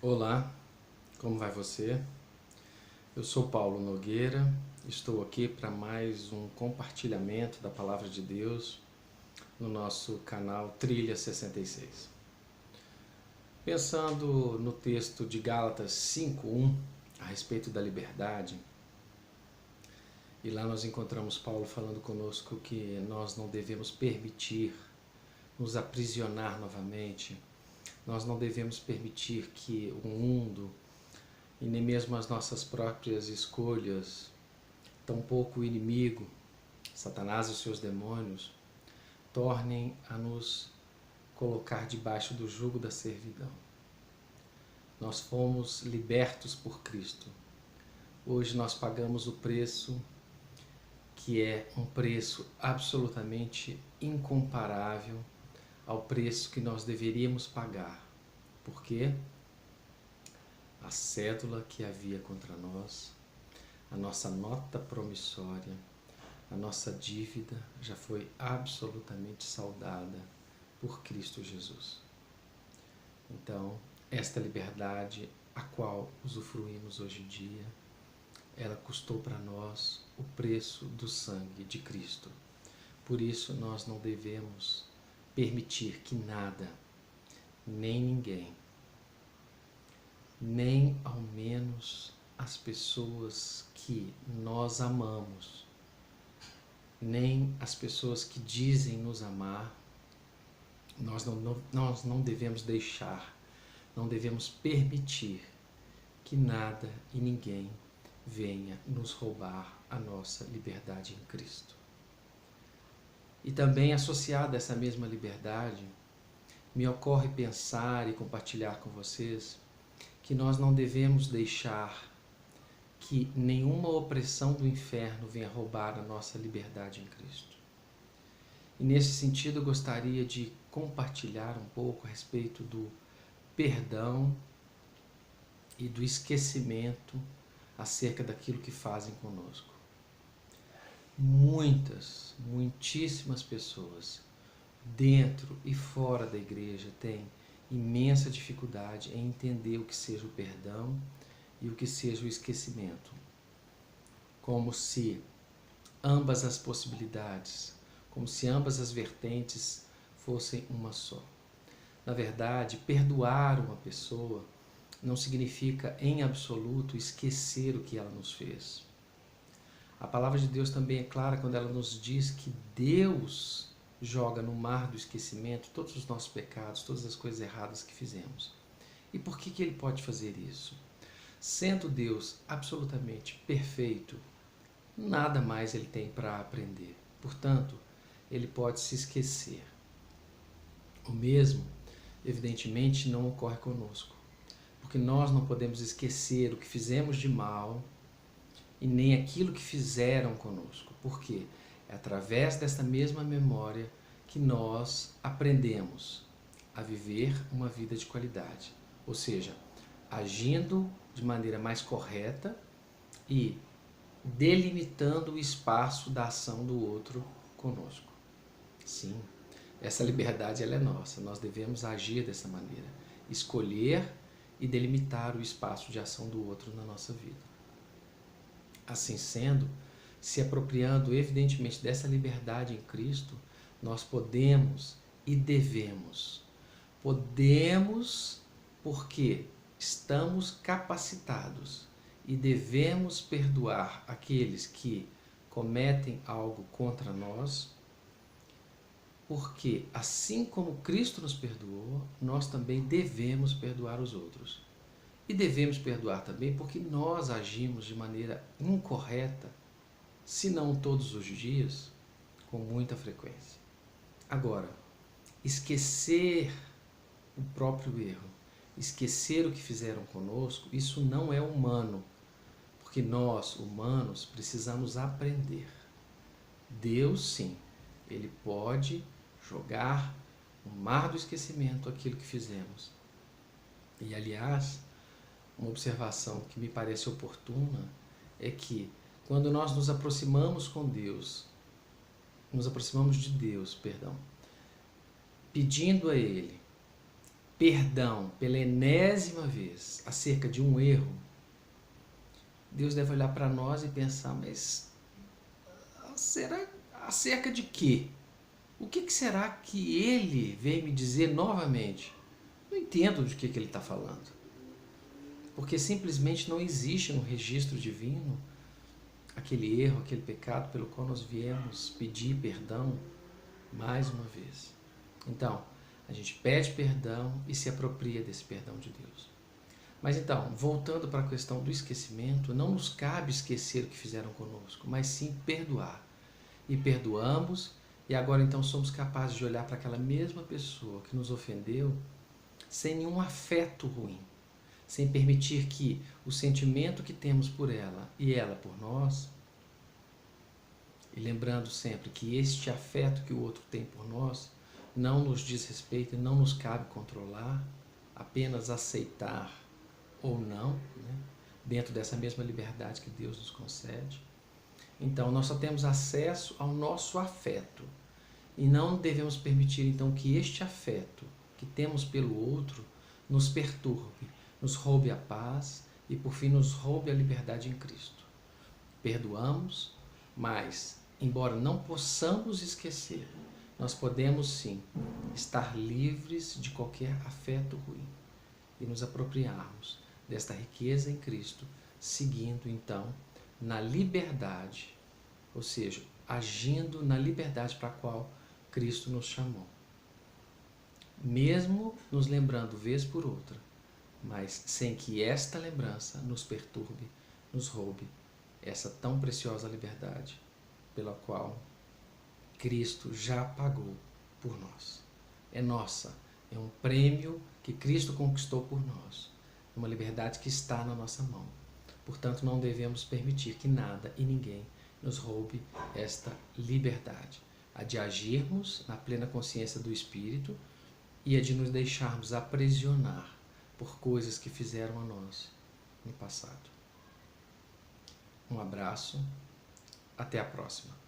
Olá, como vai você? Eu sou Paulo Nogueira, estou aqui para mais um compartilhamento da Palavra de Deus no nosso canal Trilha 66. Pensando no texto de Gálatas 5:1 a respeito da liberdade, e lá nós encontramos Paulo falando conosco que nós não devemos permitir nos aprisionar novamente, nós não devemos permitir que o mundo e nem mesmo as nossas próprias escolhas, tampouco o inimigo, Satanás e seus demônios, tornem a nos colocar debaixo do jugo da servidão. Nós fomos libertos por Cristo. Hoje nós pagamos o preço que é um preço absolutamente incomparável ao preço que nós deveríamos pagar. Por quê? A cédula que havia contra nós, a nossa nota promissória, a nossa dívida já foi absolutamente saldada por Cristo Jesus. Então, esta liberdade a qual usufruímos hoje em dia, ela custou para nós o preço do sangue de Cristo. Por isso, nós não devemos permitir que nada, nem ninguém, nem ao menos as pessoas que nós amamos, nem as pessoas que dizem nos amar, nós não devemos deixar, não devemos permitir que nada e ninguém venha nos roubar a nossa liberdade em Cristo. E também associado a essa mesma liberdade, me ocorre pensar e compartilhar com vocês que nós não devemos deixar que nenhuma opressão do inferno venha roubar a nossa liberdade em Cristo. E nesse sentido eu gostaria de compartilhar um pouco a respeito do perdão e do esquecimento acerca daquilo que fazem conosco. Muitíssimas pessoas, dentro e fora da igreja, têm imensa dificuldade em entender o que seja o perdão e o que seja o esquecimento. Como se ambas as possibilidades, como se ambas as vertentes fossem uma só. Na verdade, perdoar uma pessoa não significa em absoluto esquecer o que ela nos fez. A palavra de Deus também é clara quando ela nos diz que Deus joga no mar do esquecimento todos os nossos pecados, todas as coisas erradas que fizemos. E por que Ele pode fazer isso? Sendo Deus absolutamente perfeito, nada mais Ele tem para aprender. Portanto, Ele pode se esquecer. O mesmo, evidentemente, não ocorre conosco, porque nós não podemos esquecer o que fizemos de mal e nem aquilo que fizeram conosco. Por quê? É através desta mesma memória que nós aprendemos a viver uma vida de qualidade. Ou seja, agindo de maneira mais correta e delimitando o espaço da ação do outro conosco. Sim, essa liberdade ela é nossa. Nós devemos agir dessa maneira. Escolher e delimitar o espaço de ação do outro na nossa vida. Assim sendo, se apropriando evidentemente dessa liberdade em Cristo, nós podemos e devemos. Podemos porque estamos capacitados e devemos perdoar aqueles que cometem algo contra nós, porque assim como Cristo nos perdoou, nós também devemos perdoar os outros. E devemos perdoar também porque nós agimos de maneira incorreta, se não todos os dias, com muita frequência. Agora, esquecer o próprio erro, esquecer o que fizeram conosco, isso não é humano, porque nós, humanos, precisamos aprender. Deus, sim, Ele pode jogar no mar do esquecimento aquilo que fizemos. E, aliás, uma observação que me parece oportuna é que quando nós nos aproximamos de Deus, pedindo a Ele perdão pela enésima vez acerca de um erro, Deus deve olhar para nós e pensar, mas será acerca de quê? O que será que ele veio me dizer novamente? Não entendo de que ele está falando. Porque simplesmente não existe no registro divino aquele erro, aquele pecado pelo qual nós viemos pedir perdão mais uma vez. Então, a gente pede perdão e se apropria desse perdão de Deus. Mas então, voltando para a questão do esquecimento, não nos cabe esquecer o que fizeram conosco, mas sim perdoar. E perdoamos, e agora então somos capazes de olhar para aquela mesma pessoa que nos ofendeu sem nenhum afeto ruim, sem permitir que o sentimento que temos por ela e ela por nós, e lembrando sempre que este afeto que o outro tem por nós não nos diz respeito e não nos cabe controlar, apenas aceitar ou não, né? Dentro dessa mesma liberdade que Deus nos concede. Então, nós só temos acesso ao nosso afeto e não devemos permitir então que este afeto que temos pelo outro nos perturbe, nos roube a paz e por fim nos roube a liberdade em Cristo. Perdoamos, mas embora não possamos esquecer, nós podemos sim estar livres de qualquer afeto ruim e nos apropriarmos desta riqueza em Cristo, seguindo então na liberdade, ou seja, agindo na liberdade para a qual Cristo nos chamou. Mesmo nos lembrando vez por outra, mas sem que esta lembrança nos perturbe, nos roube essa tão preciosa liberdade pela qual Cristo já pagou por nós. É nossa, é um prêmio que Cristo conquistou por nós, uma liberdade que está na nossa mão. Portanto, não devemos permitir que nada e ninguém nos roube esta liberdade, a de agirmos na plena consciência do Espírito e a de nos deixarmos aprisionar por coisas que fizeram a nós no passado. Um abraço, até a próxima.